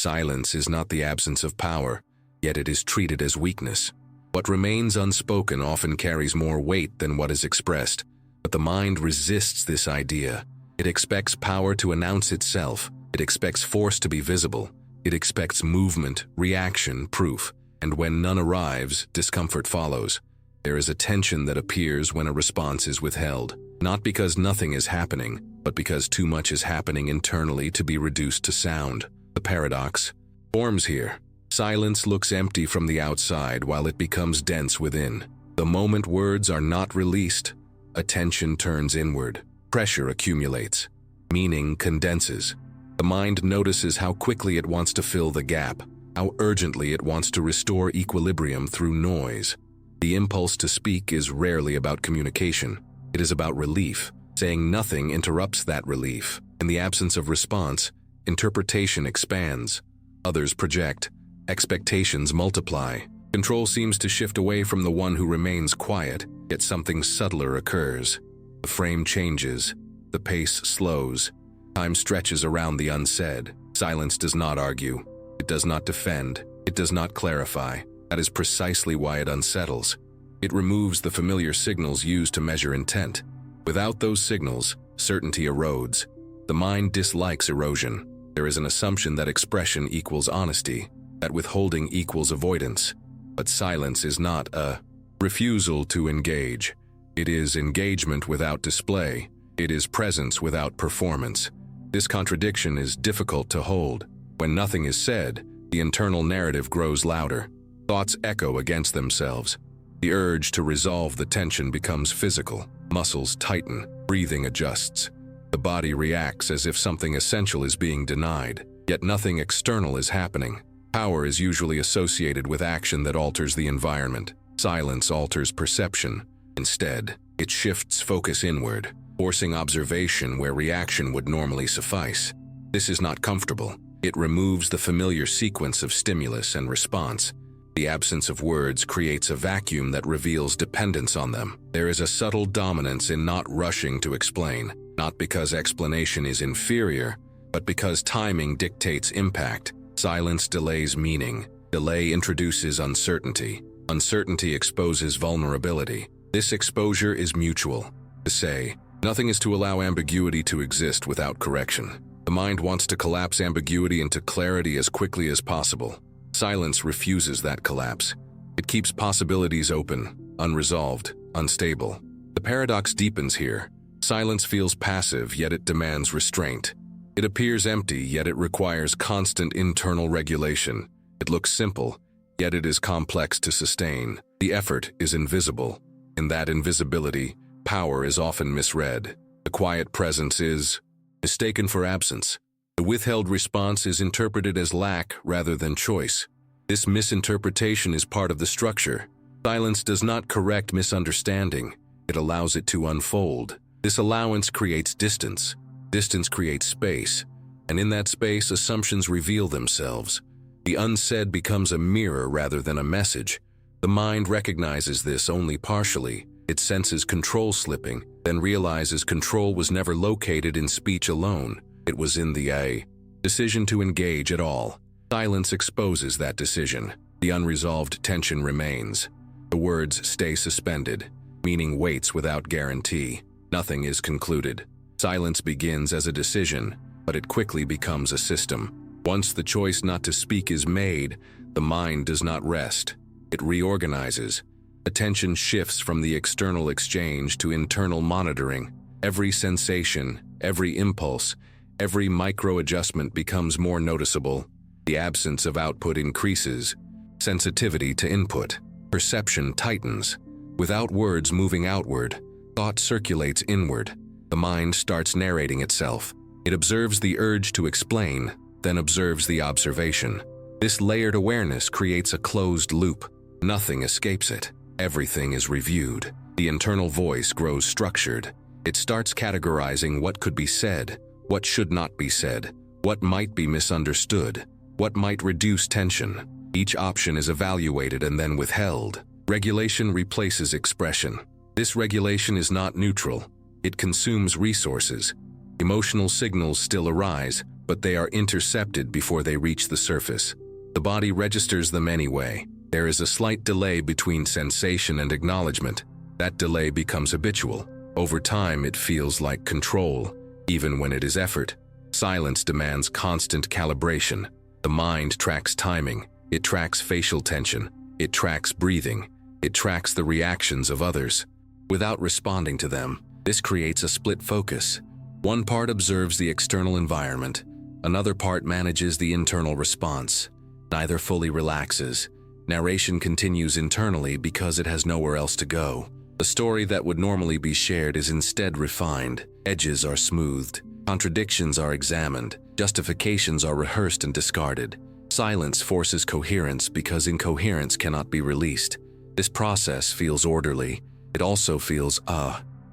Silence is not the absence of power, yet it is treated as weakness. What remains unspoken often carries more weight than what is expressed, but the mind resists this idea. It expects power to announce itself. It expects force to be visible. It expects movement, reaction, proof, and when none arrives, discomfort follows. There is a tension that appears when a response is withheld, not because nothing is happening, but because too much is happening internally to be reduced to sound. The paradox forms here. Silence looks empty from the outside while it becomes dense within. The moment words are not released, attention turns inward. Pressure accumulates. Meaning condenses. The mind notices how quickly it wants to fill the gap, how urgently it wants to restore equilibrium through noise. The impulse to speak is rarely about communication. It is about relief. Saying nothing interrupts that relief. In the absence of response, interpretation expands. Others project. Expectations multiply. Control seems to shift away from the one who remains quiet, yet something subtler occurs. The frame changes. The pace slows. Time stretches around the unsaid. Silence does not argue. It does not defend. It does not clarify. That is precisely why it unsettles. It removes the familiar signals used to measure intent. Without those signals, certainty erodes. The mind dislikes erosion. There is an assumption that expression equals honesty, that withholding equals avoidance. But silence is not a refusal to engage. It is engagement without display. It is presence without performance. This contradiction is difficult to hold. When nothing is said, the internal narrative grows louder. Thoughts echo against themselves. The urge to resolve the tension becomes physical. Muscles tighten. Breathing adjusts. The body reacts as if something essential is being denied, yet nothing external is happening. Power is usually associated with action that alters the environment. Silence alters perception. Instead, it shifts focus inward, forcing observation where reaction would normally suffice. This is not comfortable. It removes the familiar sequence of stimulus and response. The absence of words creates a vacuum that reveals dependence on them. There is a subtle dominance in not rushing to explain, not because explanation is inferior, but because timing dictates impact. Silence delays meaning. Delay introduces uncertainty. Uncertainty exposes vulnerability. This exposure is mutual. To say, nothing is to allow ambiguity to exist without correction. The mind wants to collapse ambiguity into clarity as quickly as possible. Silence refuses that collapse. It keeps possibilities open, unresolved, unstable. The paradox deepens here. Silence feels passive, yet it demands restraint. It appears empty, yet it requires constant internal regulation. It looks simple, yet it is complex to sustain. The effort is invisible. In that invisibility, power is often misread. The quiet presence is mistaken for absence. The withheld response is interpreted as lack rather than choice. This misinterpretation is part of the structure. Silence does not correct misunderstanding. It allows it to unfold. This allowance creates distance. Distance creates space. And in that space, assumptions reveal themselves. The unsaid becomes a mirror rather than a message. The mind recognizes this only partially. It senses control slipping, then realizes control was never located in speech alone. It was in the decision to engage at all. Silence exposes that decision. The unresolved tension remains. The words stay suspended. Meaning waits without guarantee. Nothing is concluded. Silence begins as a decision, but it quickly becomes a system. Once the choice not to speak is made, the mind does not rest. It reorganizes. Attention shifts from the external exchange to internal monitoring. Every sensation, every impulse, every micro-adjustment becomes more noticeable. The absence of output increases. Sensitivity to input. Perception tightens. Without words moving outward, thought circulates inward. The mind starts narrating itself. It observes the urge to explain, then observes the observation. This layered awareness creates a closed loop. Nothing escapes it. Everything is reviewed. The internal voice grows structured. It starts categorizing what could be said, what should not be said, what might be misunderstood, what might reduce tension. Each option is evaluated and then withheld. Regulation replaces expression. This regulation is not neutral. It consumes resources. Emotional signals still arise, but they are intercepted before they reach the surface. The body registers them anyway. There is a slight delay between sensation and acknowledgement. That delay becomes habitual. Over time, it feels like control, even when it is effort. Silence demands constant calibration. The mind tracks timing. It tracks facial tension. It tracks breathing. It tracks the reactions of others. Without responding to them, this creates a split focus. One part observes the external environment. Another part manages the internal response. Neither fully relaxes. Narration continues internally because it has nowhere else to go. The story that would normally be shared is instead refined. Edges are smoothed. Contradictions are examined. Justifications are rehearsed and discarded. Silence forces coherence because incoherence cannot be released. This process feels orderly. It also feels,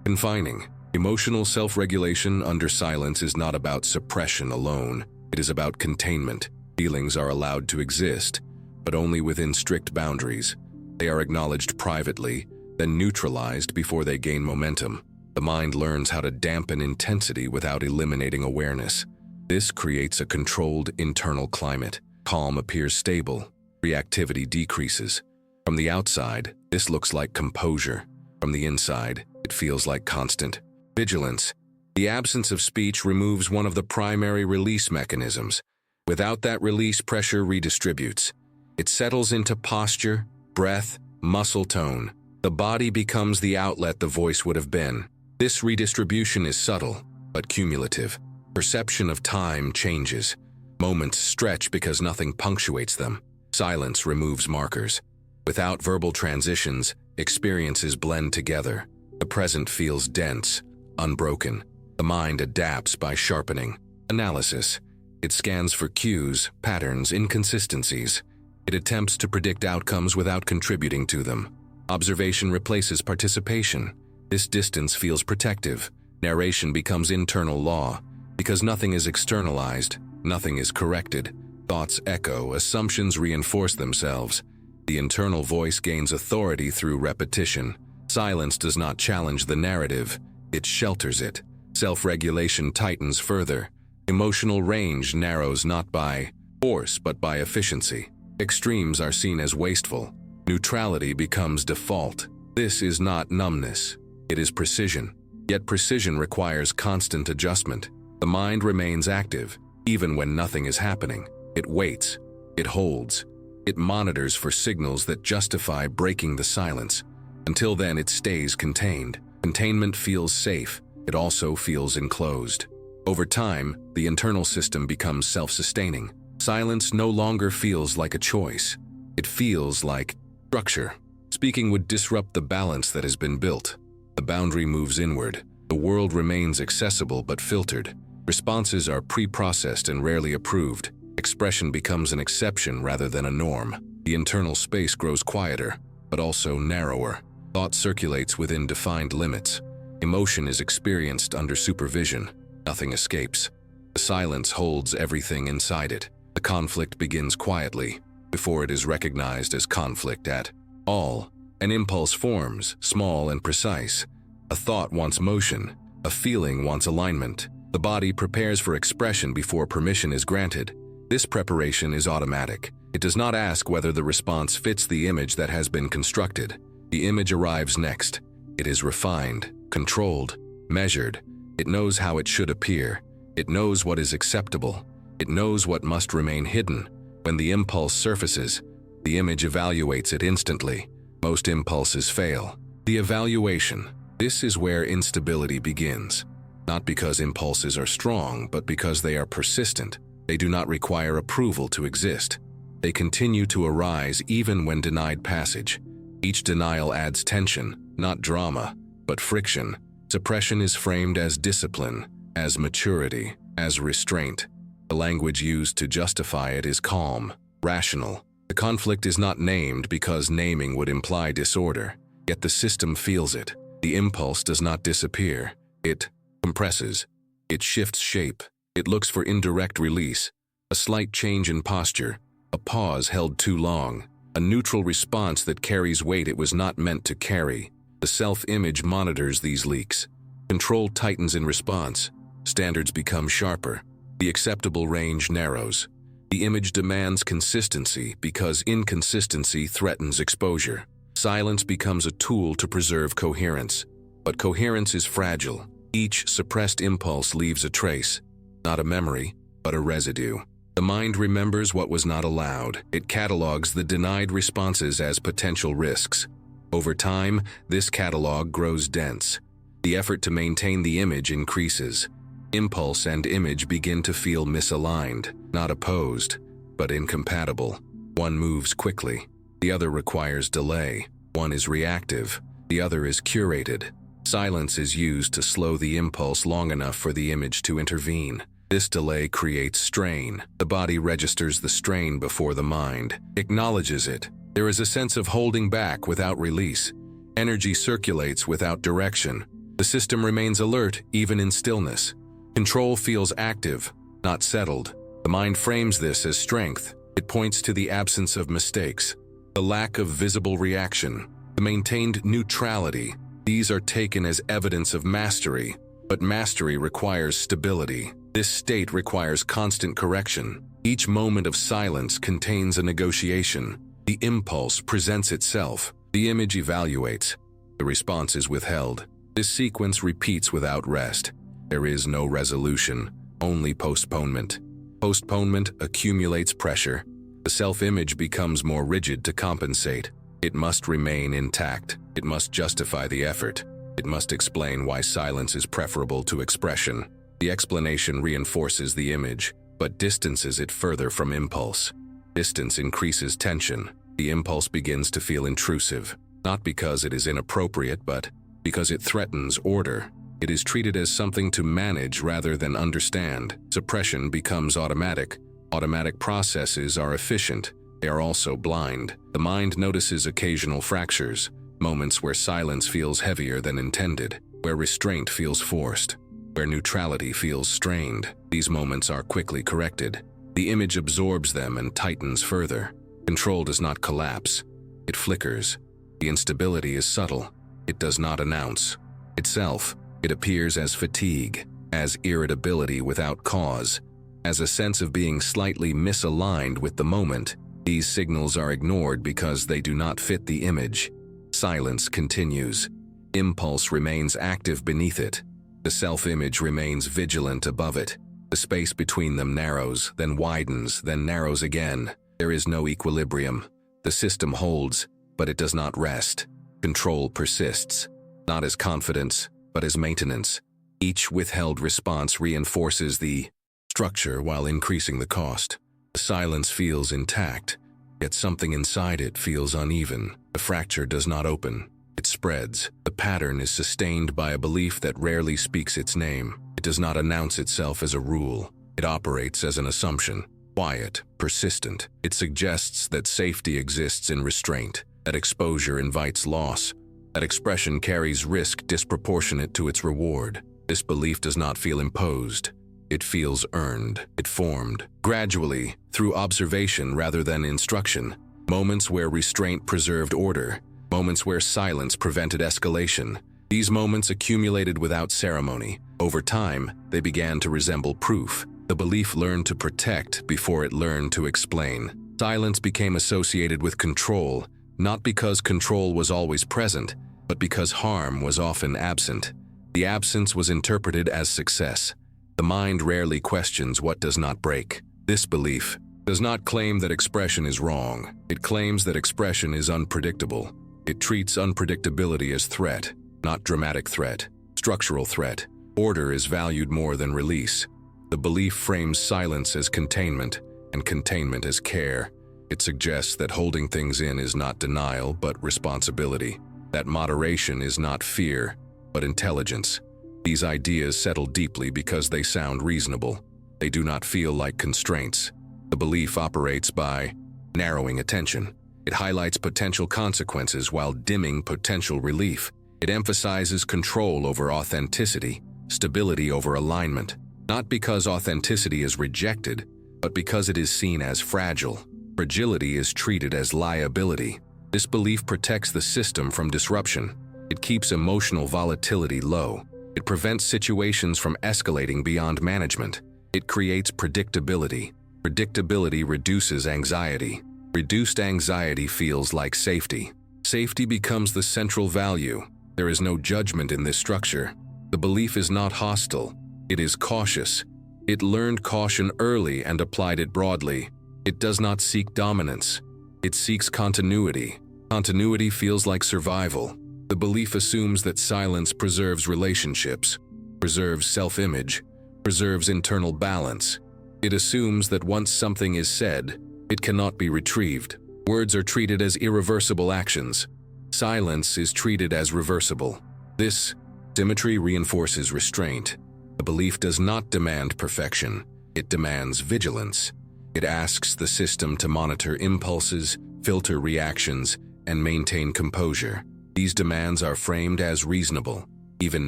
confining. Emotional self-regulation under silence is not about suppression alone. It is about containment. Feelings are allowed to exist, but only within strict boundaries. They are acknowledged privately, then neutralized before they gain momentum. The mind learns how to dampen intensity without eliminating awareness. This creates a controlled internal climate. Calm appears stable. Reactivity decreases. From the outside, this looks like composure. From the inside, it feels like constant vigilance. The absence of speech removes one of the primary release mechanisms. Without that release, pressure redistributes. It settles into posture, breath, muscle tone. The body becomes the outlet the voice would have been. This redistribution is subtle, but cumulative. Perception of time changes. Moments stretch because nothing punctuates them. Silence removes markers. Without verbal transitions, experiences blend together. The present feels dense, unbroken. The mind adapts by sharpening. Analysis. It scans for cues, patterns, inconsistencies. It attempts to predict outcomes without contributing to them. Observation replaces participation. This distance feels protective. Narration becomes internal law. Because nothing is externalized, nothing is corrected. Thoughts echo, assumptions reinforce themselves. The internal voice gains authority through repetition. Silence does not challenge the narrative, it shelters it. Self-regulation tightens further. Emotional range narrows not by force but by efficiency. Extremes are seen as wasteful. Neutrality becomes default. This is not numbness. It is precision. Yet precision requires constant adjustment. The mind remains active, even when nothing is happening. It waits. It holds. It monitors for signals that justify breaking the silence. Until then, it stays contained. Containment feels safe. It also feels enclosed. Over time, the internal system becomes self-sustaining. Silence no longer feels like a choice. It feels like structure. Speaking would disrupt the balance that has been built. The boundary moves inward. The world remains accessible but filtered. Responses are pre-processed and rarely approved. Expression becomes an exception rather than a norm. The internal space grows quieter, but also narrower. Thought circulates within defined limits. Emotion is experienced under supervision. Nothing escapes. The silence holds everything inside it. The conflict begins quietly, before it is recognized as conflict at all. An impulse forms, small and precise. A thought wants motion. A feeling wants alignment. The body prepares for expression before permission is granted. This preparation is automatic. It does not ask whether the response fits the image that has been constructed. The image arrives next. It is refined, controlled, measured. It knows how it should appear. It knows what is acceptable. It knows what must remain hidden. When the impulse surfaces, the image evaluates it instantly. Most impulses fail. The evaluation. This is where instability begins. Not because impulses are strong, but because they are persistent. They do not require approval to exist. They continue to arise even when denied passage. Each denial adds tension, not drama, but friction. Suppression is framed as discipline, as maturity, as restraint. The language used to justify it is calm, rational. The conflict is not named because naming would imply disorder, yet the system feels it. The impulse does not disappear. It compresses. It shifts shape. It looks for indirect release, a slight change in posture, a pause held too long, a neutral response that carries weight it was not meant to carry. The self-image monitors these leaks. Control tightens in response. Standards become sharper. The acceptable range narrows. The image demands consistency because inconsistency threatens exposure. Silence becomes a tool to preserve coherence. But coherence is fragile. Each suppressed impulse leaves a trace, not a memory, but a residue. The mind remembers what was not allowed. It catalogs the denied responses as potential risks. Over time, this catalog grows dense. The effort to maintain the image increases. Impulse and image begin to feel misaligned, not opposed, but incompatible. One moves quickly. The other requires delay. One is reactive. The other is curated. Silence is used to slow the impulse long enough for the image to intervene. This delay creates strain. The body registers the strain before the mind acknowledges it. There is a sense of holding back without release. Energy circulates without direction. The system remains alert even in stillness. Control feels active, not settled. The mind frames this as strength. It points to the absence of mistakes, the lack of visible reaction, the maintained neutrality. These are taken as evidence of mastery, but mastery requires stability. This state requires constant correction. Each moment of silence contains a negotiation. The impulse presents itself. The image evaluates. The response is withheld. This sequence repeats without rest. There is no resolution, only postponement. Postponement accumulates pressure. The self-image becomes more rigid to compensate. It must remain intact. It must justify the effort. It must explain why silence is preferable to expression. The explanation reinforces the image, but distances it further from impulse. Distance increases tension. The impulse begins to feel intrusive, not because it is inappropriate, but because it threatens order. It is treated as something to manage rather than understand. Suppression becomes automatic. Automatic processes are efficient. They are also blind. The mind notices occasional fractures, moments where silence feels heavier than intended, where restraint feels forced, where neutrality feels strained. These moments are quickly corrected. The image absorbs them and tightens further. Control does not collapse. It flickers. The instability is subtle. It does not announce itself. It appears as fatigue, as irritability without cause, as a sense of being slightly misaligned with the moment. These signals are ignored because they do not fit the image. Silence continues. Impulse remains active beneath it. The self-image remains vigilant above it. The space between them narrows, then widens, then narrows again. There is no equilibrium. The system holds, but it does not rest. Control persists, not as confidence, but as maintenance. Each withheld response reinforces the structure while increasing the cost. The silence feels intact, yet something inside it feels uneven. The fracture does not open. It spreads. The pattern is sustained by a belief that rarely speaks its name. It does not announce itself as a rule. It operates as an assumption. Quiet, persistent. It suggests that safety exists in restraint, that exposure invites loss, that expression carries risk disproportionate to its reward. This belief does not feel imposed. It feels earned. It formed gradually, through observation rather than instruction. Moments where restraint preserved order. Moments where silence prevented escalation. These moments accumulated without ceremony. Over time, they began to resemble proof. The belief learned to protect before it learned to explain. Silence became associated with control, not because control was always present, but because harm was often absent. The absence was interpreted as success. The mind rarely questions what does not break. This belief does not claim that expression is wrong. It claims that expression is unpredictable. It treats unpredictability as threat, not dramatic threat, structural threat. Order is valued more than release. The belief frames silence as containment and containment as care. It suggests that holding things in is not denial but responsibility, that moderation is not fear but intelligence. These ideas settle deeply because they sound reasonable. They do not feel like constraints. The belief operates by narrowing attention. It highlights potential consequences while dimming potential relief. It emphasizes control over authenticity, stability over alignment, not because authenticity is rejected, but because it is seen as fragile. Fragility is treated as liability. This belief protects the system from disruption. It keeps emotional volatility low. It prevents situations from escalating beyond management. It creates predictability. Predictability reduces anxiety. Reduced anxiety feels like safety. Safety becomes the central value. There is no judgment in this structure. The belief is not hostile. It is cautious. It learned caution early and applied it broadly. It does not seek dominance. It seeks continuity. Continuity feels like survival. The belief assumes that silence preserves relationships, preserves self-image, preserves internal balance. It assumes that once something is said, it cannot be retrieved. Words are treated as irreversible actions. Silence is treated as reversible. This symmetry reinforces restraint. The belief does not demand perfection. It demands vigilance. It asks the system to monitor impulses, filter reactions, and maintain composure. These demands are framed as reasonable, even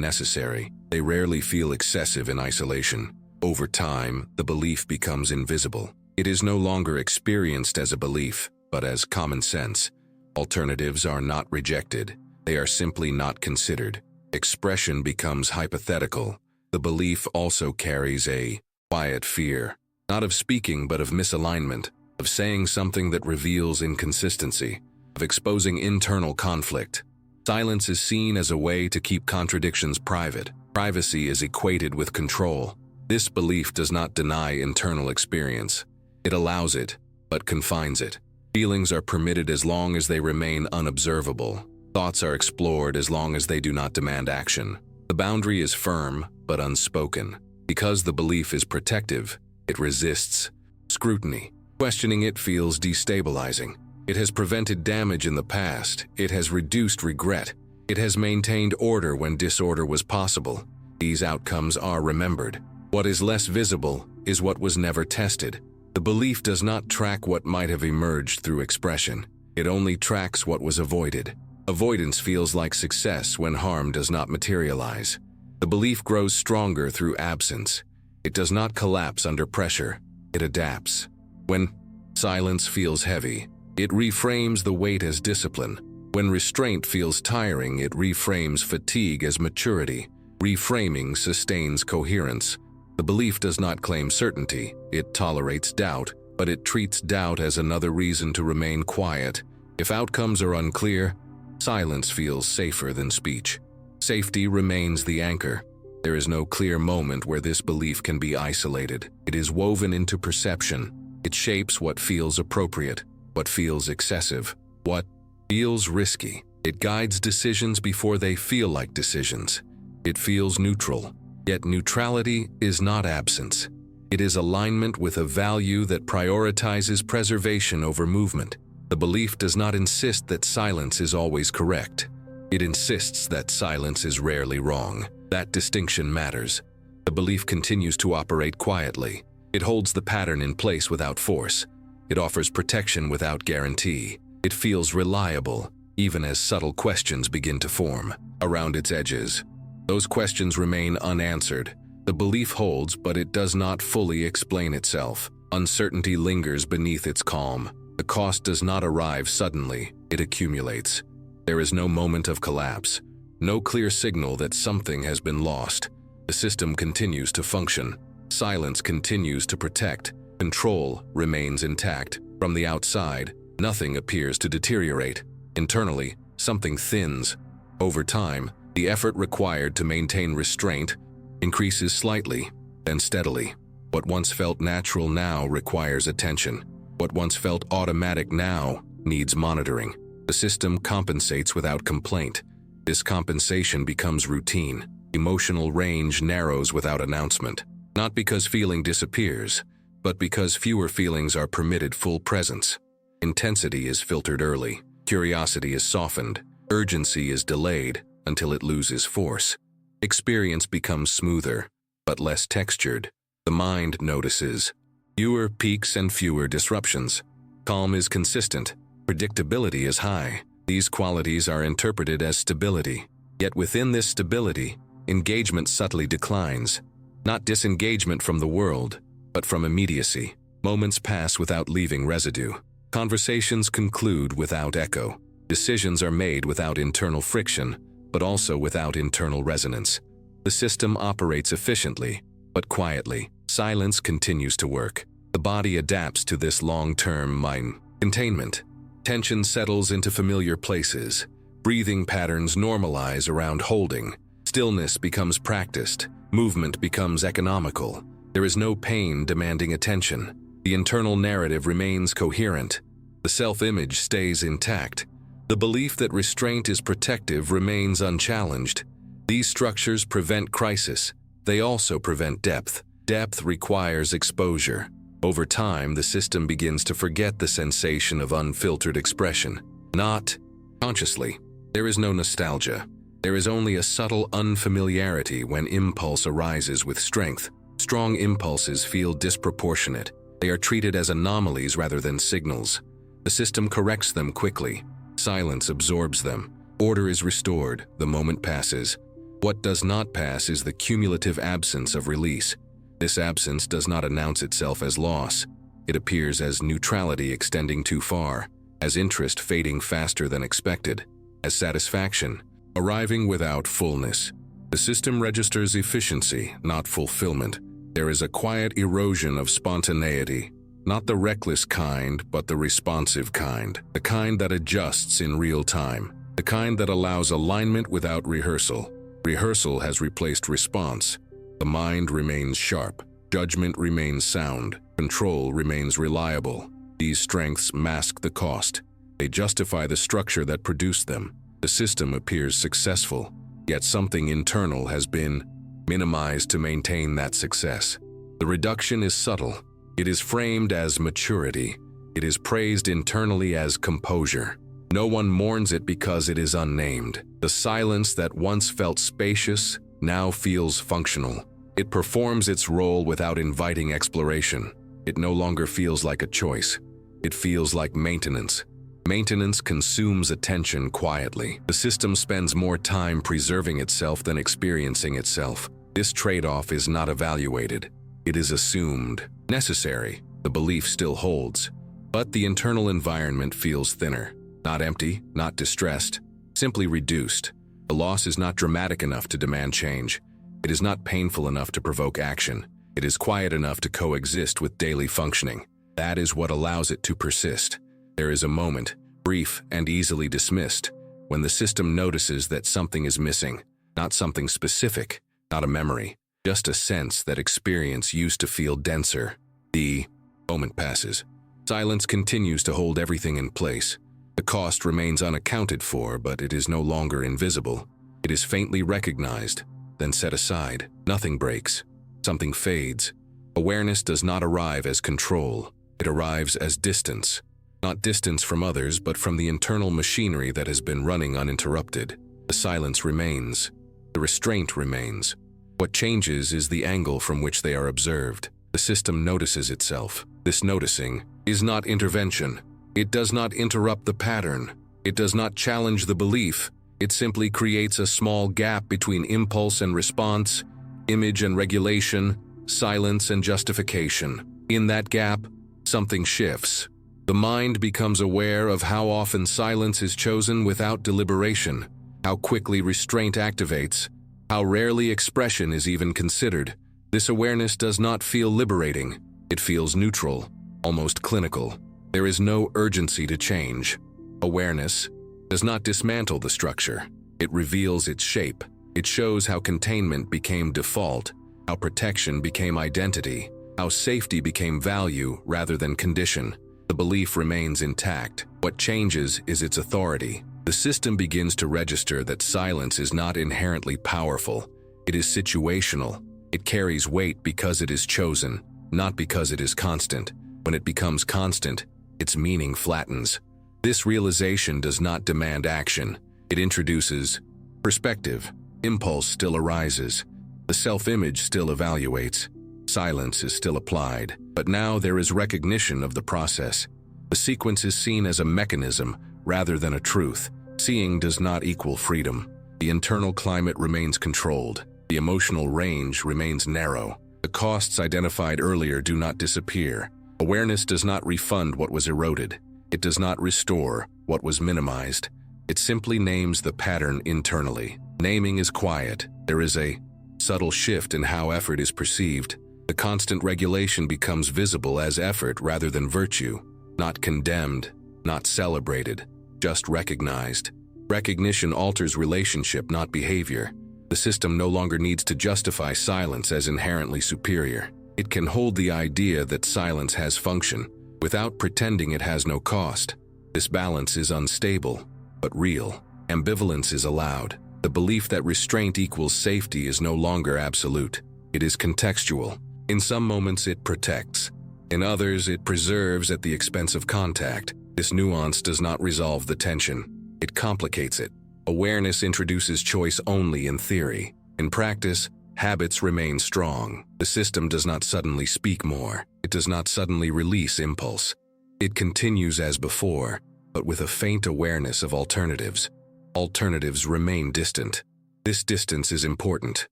necessary. They rarely feel excessive in isolation. Over time, the belief becomes invisible. It is no longer experienced as a belief, but as common sense. Alternatives are not rejected. They are simply not considered. Expression becomes hypothetical. The belief also carries a quiet fear, not of speaking but of misalignment, of saying something that reveals inconsistency, of exposing internal conflict. Silence is seen as a way to keep contradictions private. Privacy is equated with control. This belief does not deny internal experience. It allows it, but confines it. Feelings are permitted as long as they remain unobservable. Thoughts are explored as long as they do not demand action. The boundary is firm, but unspoken. Because the belief is protective, it resists scrutiny. Questioning it feels destabilizing. It has prevented damage in the past. It has reduced regret. It has maintained order when disorder was possible. These outcomes are remembered. What is less visible is what was never tested. The belief does not track what might have emerged through expression. It only tracks what was avoided. Avoidance feels like success when harm does not materialize. The belief grows stronger through absence. It does not collapse under pressure. It adapts. When silence feels heavy, it reframes the weight as discipline. When restraint feels tiring, it reframes fatigue as maturity. Reframing sustains coherence. The belief does not claim certainty. It tolerates doubt, but it treats doubt as another reason to remain quiet. If outcomes are unclear, silence feels safer than speech. Safety remains the anchor. There is no clear moment where this belief can be isolated. It is woven into perception. It shapes what feels appropriate, what feels excessive, what feels risky. It guides decisions before they feel like decisions. It feels neutral. Yet neutrality is not absence. It is alignment with a value that prioritizes preservation over movement. The belief does not insist that silence is always correct. It insists that silence is rarely wrong. That distinction matters. The belief continues to operate quietly. It holds the pattern in place without force. It offers protection without guarantee. It feels reliable, even as subtle questions begin to form around its edges. Those questions remain unanswered. The belief holds, but it does not fully explain itself. Uncertainty lingers beneath its calm. The cost does not arrive suddenly. It accumulates. There is no moment of collapse, no clear signal that something has been lost. The system continues to function. Silence continues to protect. Control remains intact. From the outside, nothing appears to deteriorate. Internally, something thins. Over time, the effort required to maintain restraint increases slightly, then steadily. What once felt natural now requires attention. What once felt automatic now needs monitoring. The system compensates without complaint. This compensation becomes routine. Emotional range narrows without announcement. Not because feeling disappears, but because fewer feelings are permitted full presence. Intensity is filtered early. Curiosity is softened. Urgency is delayed until it loses force. Experience becomes smoother, but less textured. The mind notices fewer peaks and fewer disruptions. Calm is consistent. Predictability is high. These qualities are interpreted as stability. Yet within this stability, engagement subtly declines. Not disengagement from the world, but from immediacy. Moments pass without leaving residue. Conversations conclude without echo. Decisions are made without internal friction, but also without internal resonance. The system operates efficiently, but quietly. Silence continues to work. The body adapts to this long-term mind containment. Tension settles into familiar places. Breathing patterns normalize around holding. Stillness becomes practiced. Movement becomes economical. There is no pain demanding attention. The internal narrative remains coherent. The self-image stays intact. The belief that restraint is protective remains unchallenged. These structures prevent crisis. They also prevent depth. Depth requires exposure. Over time, the system begins to forget the sensation of unfiltered expression. Not consciously. There is no nostalgia. There is only a subtle unfamiliarity when impulse arises with strength. Strong impulses feel disproportionate. They are treated as anomalies rather than signals. The system corrects them quickly. Silence absorbs them. Order is restored. The moment passes. What does not pass is the cumulative absence of release. This absence does not announce itself as loss. It appears as neutrality extending too far, as interest fading faster than expected, as satisfaction arriving without fullness. The system registers efficiency, not fulfillment. There is a quiet erosion of spontaneity, not the reckless kind, but the responsive kind, the kind that adjusts in real time, the kind that allows alignment without rehearsal. Rehearsal has replaced response. The mind remains sharp, judgment remains sound, control remains reliable. These strengths mask the cost. They justify the structure that produced them. The system appears successful, yet something internal has been minimized to maintain that success. The reduction is subtle. It is framed as maturity. It is praised internally as composure. No one mourns it because it is unnamed. The silence that once felt spacious now feels functional. It performs its role without inviting exploration. It no longer feels like a choice. It feels like maintenance. Maintenance consumes attention quietly. The system spends more time preserving itself than experiencing itself. This trade-off is not evaluated. It is assumed. Necessary. The belief still holds. But the internal environment feels thinner. Not empty, not distressed, simply reduced. The loss is not dramatic enough to demand change. It is not painful enough to provoke action. It is quiet enough to coexist with daily functioning. That is what allows it to persist. There is a moment, brief and easily dismissed, when the system notices that something is missing. Not something specific, not a memory, just a sense that experience used to feel denser. The moment passes. Silence continues to hold everything in place. The cost remains unaccounted for, but it is no longer invisible. It is faintly recognized, then set aside. Nothing breaks. Something fades. Awareness does not arrive as control. It arrives as distance. Not distance from others, but from the internal machinery that has been running uninterrupted. The silence remains. The restraint remains. What changes is the angle from which they are observed. The system notices itself. This noticing is not intervention. It does not interrupt the pattern. It does not challenge the belief. It simply creates a small gap between impulse and response, image and regulation, silence and justification. In that gap, something shifts. The mind becomes aware of how often silence is chosen without deliberation, how quickly restraint activates, how rarely expression is even considered. This awareness does not feel liberating. It feels neutral, almost clinical. There is no urgency to change. Awareness does not dismantle the structure. It reveals its shape. It shows how containment became default, how protection became identity, how safety became value rather than condition. The belief remains intact. What changes is its authority. The system begins to register that silence is not inherently powerful. It is situational. It carries weight because it is chosen, not because it is constant. When it becomes constant, its meaning flattens. This realization does not demand action. It introduces perspective. Impulse still arises. The self-image still evaluates. Silence is still applied. But now there is recognition of the process. The sequence is seen as a mechanism rather than a truth. Seeing does not equal freedom. The internal climate remains controlled. The emotional range remains narrow. The costs identified earlier do not disappear. Awareness does not refund what was eroded. It does not restore what was minimized. It simply names the pattern internally. Naming is quiet. There is a subtle shift in how effort is perceived. The constant regulation becomes visible as effort rather than virtue, not condemned, not celebrated, just recognized. Recognition alters relationship, not behavior. The system no longer needs to justify silence as inherently superior. It can hold the idea that silence has function, without pretending it has no cost. This balance is unstable, but real. Ambivalence is allowed. The belief that restraint equals safety is no longer absolute. It is contextual. In some moments it protects. In others it preserves at the expense of contact. This nuance does not resolve the tension. It complicates it. Awareness introduces choice only in theory. In practice, habits remain strong. The system does not suddenly speak more. It does not suddenly release impulse. It continues as before, but with a faint awareness of alternatives. Alternatives remain distant. This distance is important.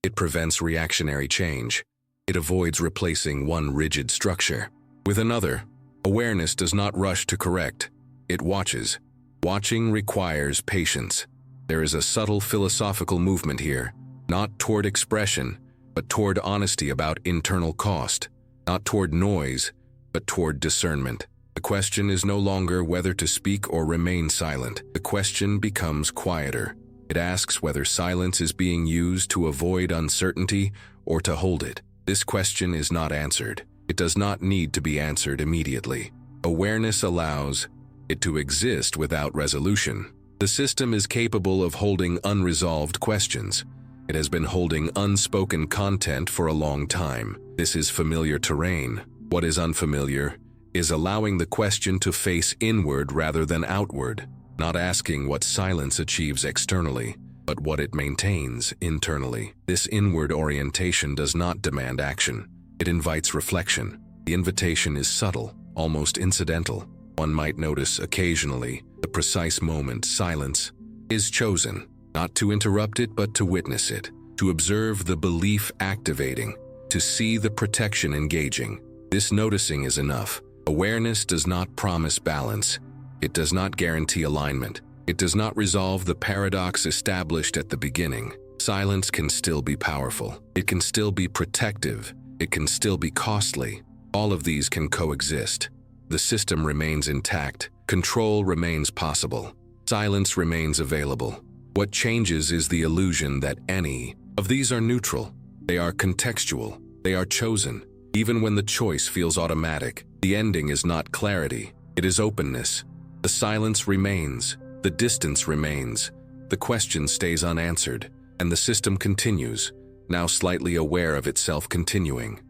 It prevents reactionary change. It avoids replacing one rigid structure with another. Awareness does not rush to correct. It watches. Watching requires patience. There is a subtle philosophical movement here, not toward expression, but toward honesty about internal cost, not toward noise, but toward discernment. The question is no longer whether to speak or remain silent. The question becomes quieter. It asks whether silence is being used to avoid uncertainty or to hold it. This question is not answered. It does not need to be answered immediately. Awareness allows it to exist without resolution. The system is capable of holding unresolved questions. It has been holding unspoken content for a long time. This is familiar terrain. What is unfamiliar is allowing the question to face inward rather than outward, not asking what silence achieves externally, but what it maintains internally. This inward orientation does not demand action. It invites reflection. The invitation is subtle, almost incidental. One might notice occasionally the precise moment silence is chosen, not to interrupt it but to witness it, to observe the belief activating, to see the protection engaging. This noticing is enough. Awareness does not promise balance. It does not guarantee alignment. It does not resolve the paradox established at the beginning. Silence can still be powerful. It can still be protective. It can still be costly. All of these can coexist. The system remains intact. Control remains possible. Silence remains available. What changes is the illusion that any of these are neutral. They are contextual. They are chosen. Even when the choice feels automatic, the ending is not clarity. It is openness. The silence remains. The distance remains. The question stays unanswered. And the system continues, now slightly aware of itself continuing.